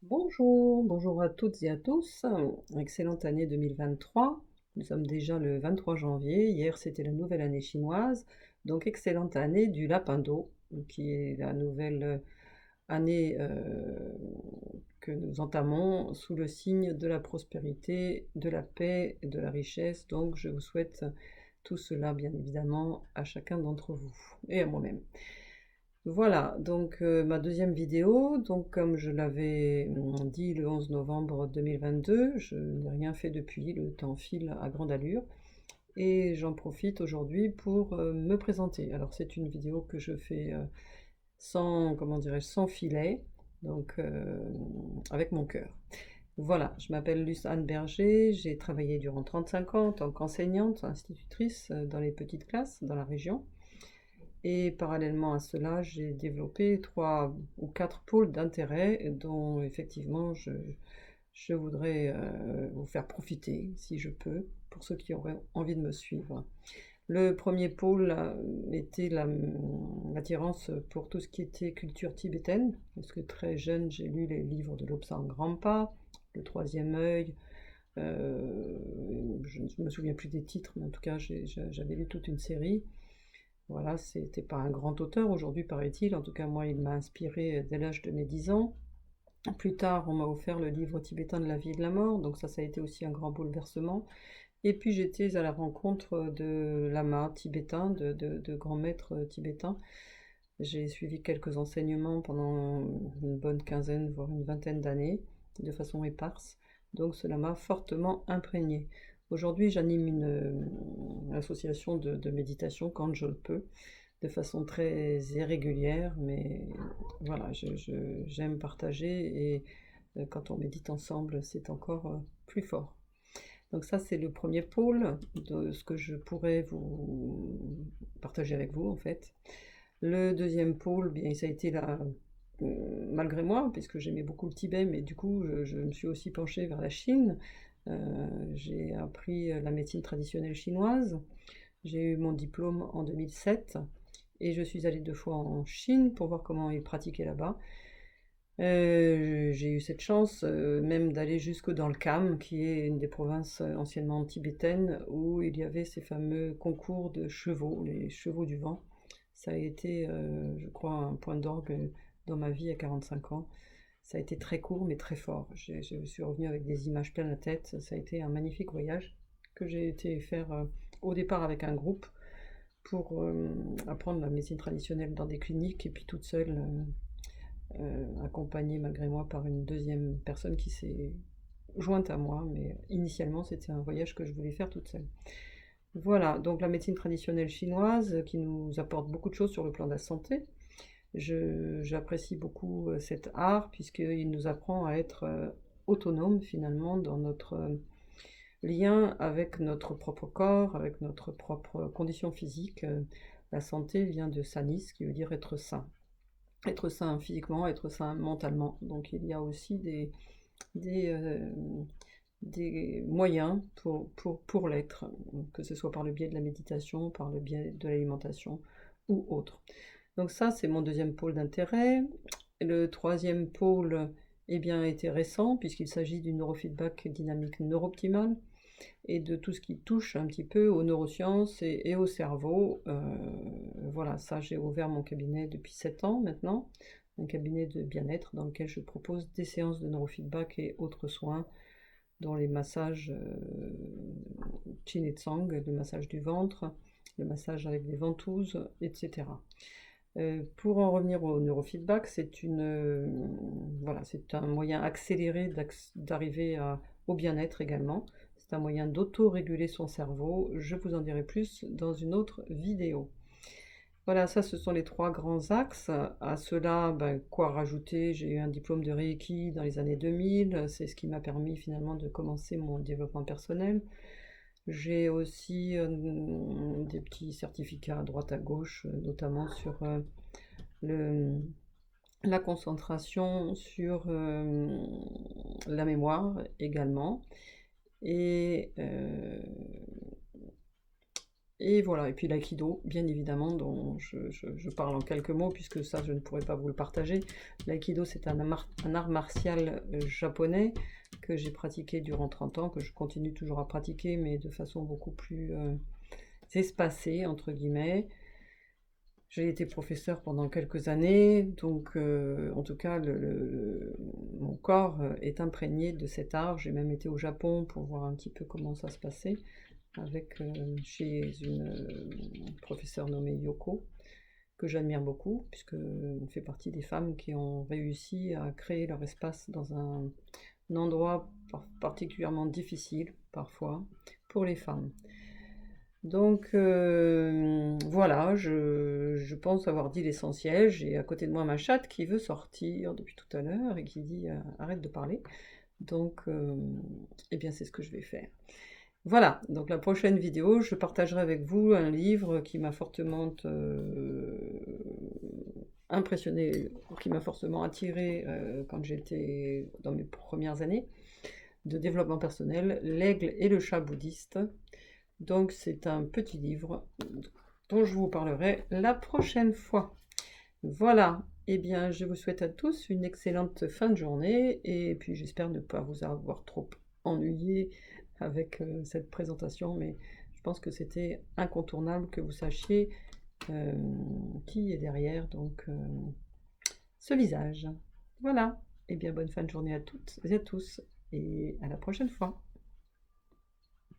Bonjour à toutes et à tous. Excellente année 2023. Nous sommes déjà le 23 janvier. Hier, c'était la nouvelle année chinoise. Donc, excellente année du lapin d'eau, qui est la nouvelle année que nous entamons sous le signe de la prospérité, de la paix et de la richesse. Donc, je vous souhaite tout cela, bien évidemment, à chacun d'entre vous et à moi-même. Voilà, donc ma deuxième vidéo, donc comme je l'avais dit le 11 novembre 2022, je n'ai rien fait depuis, le temps file à grande allure, et j'en profite aujourd'hui pour me présenter. Alors c'est une vidéo que je fais sans, comment dirais-je, sans filet, donc avec mon cœur. Voilà, je m'appelle Luce Anne Berger, j'ai travaillé durant 35 ans en tant qu'enseignante, institutrice dans les petites classes dans la région. Et parallèlement à cela, j'ai développé 3 ou 4 pôles d'intérêt dont effectivement je voudrais vous faire profiter, si je peux, pour ceux qui auraient envie de me suivre. Le premier pôle était l'attirance pour tout ce qui était culture tibétaine, parce que très jeune, j'ai lu les livres de Lobsang Rampa, Le Troisième Œil, je ne me souviens plus des titres, mais en tout cas, j'avais lu toute une série. Voilà, c'était pas un grand auteur aujourd'hui, paraît-il. En tout cas, moi, il m'a inspiré dès l'âge de mes 10 ans. Plus tard, on m'a offert le livre tibétain de la vie et de la mort, donc ça a été aussi un grand bouleversement. Et puis j'étais à la rencontre de lamas tibétains, de grands maîtres tibétains. J'ai suivi quelques enseignements pendant une bonne quinzaine, voire une vingtaine d'années, de façon éparse. Donc cela m'a fortement imprégné. Aujourd'hui, j'anime une association de méditation quand je le peux, de façon très irrégulière, mais voilà, j'aime partager et quand on médite ensemble, c'est encore plus fort. Donc ça, c'est le premier pôle de ce que je pourrais vous partager avec vous, en fait. Le deuxième pôle, bien, ça a été là, malgré moi, puisque j'aimais beaucoup le Tibet, mais du coup, je me suis aussi penchée vers la Chine. J'ai appris la médecine traditionnelle chinoise. J'ai eu mon diplôme en 2007 et je suis allée 2 fois en Chine pour voir comment ils pratiquaient là-bas. J'ai eu cette chance même d'aller jusque dans le Kham, qui est une des provinces anciennement tibétaines, où il y avait ces fameux concours de chevaux, les chevaux du vent. Ça a été, je crois, un point d'orgue dans ma vie à 45 ans. Ça a été très court mais très fort. Je suis revenue avec des images plein la tête. Ça a été un magnifique voyage que j'ai été faire au départ avec un groupe pour apprendre la médecine traditionnelle dans des cliniques et puis toute seule, accompagnée malgré moi par une deuxième personne qui s'est jointe à moi, mais initialement c'était un voyage que je voulais faire toute seule. Voilà, donc la médecine traditionnelle chinoise qui nous apporte beaucoup de choses sur le plan de la santé. J'apprécie beaucoup cet art puisqu'il nous apprend à être autonome finalement dans notre lien avec notre propre corps, avec notre propre condition physique. La santé vient de sanis, qui veut dire être sain. Être sain physiquement, être sain mentalement. Donc il y a aussi des, euh, des moyens pour l'être, que ce soit par le biais de la méditation, par le biais de l'alimentation ou autre. Donc ça, c'est mon deuxième pôle d'intérêt. Le troisième pôle, eh bien, était récent, puisqu'il s'agit du neurofeedback dynamique neurooptimale et de tout ce qui touche un petit peu aux neurosciences et au cerveau. Voilà, ça, j'ai ouvert mon cabinet depuis 7 ans maintenant, un cabinet de bien-être dans lequel je propose des séances de neurofeedback et autres soins, dont les massages Chin et Tsang, le massage du ventre, le massage avec des ventouses, etc. Pour en revenir au neurofeedback, voilà, c'est un moyen accéléré d'arriver au bien-être également. C'est un moyen d'auto-réguler son cerveau. Je vous en dirai plus dans une autre vidéo. Voilà, ça ce sont les 3 grands axes. À cela, ben, quoi rajouter? J'ai eu un diplôme de Reiki dans les années 2000. C'est ce qui m'a permis finalement de commencer mon développement personnel. J'ai aussi des petits certificats à droite à gauche, notamment sur le, la concentration, sur la mémoire également. Et Et voilà, et puis l'aïkido, bien évidemment, dont je parle en quelques mots, puisque ça, je ne pourrais pas vous le partager. L'aïkido, c'est un art martial japonais que j'ai pratiqué durant 30 ans, que je continue toujours à pratiquer, mais de façon beaucoup plus espacée, entre guillemets. J'ai été professeur pendant quelques années, donc en tout cas, mon corps est imprégné de cet art. J'ai même été au Japon pour voir un petit peu comment ça se passait chez une professeure nommée Yoko, que j'admire beaucoup, puisque on fait partie des femmes qui ont réussi à créer leur espace dans un endroit particulièrement difficile, parfois, pour les femmes. Donc voilà, je pense avoir dit l'essentiel. J'ai à côté de moi ma chatte qui veut sortir depuis tout à l'heure et qui dit arrête de parler. Donc, eh bien, c'est ce que je vais faire. Voilà, donc la prochaine vidéo, je partagerai avec vous un livre qui m'a fortement impressionné, qui m'a fortement attiré quand j'étais dans mes premières années de développement personnel, L'Aigle et le chat bouddhiste. Donc c'est un petit livre dont je vous parlerai la prochaine fois. Voilà, eh bien je vous souhaite à tous une excellente fin de journée et puis j'espère ne pas vous avoir trop ennuyé avec cette présentation, mais je pense que c'était incontournable que vous sachiez qui est derrière donc ce visage. Voilà, eh bien bonne fin de journée à toutes et à tous et à la prochaine fois.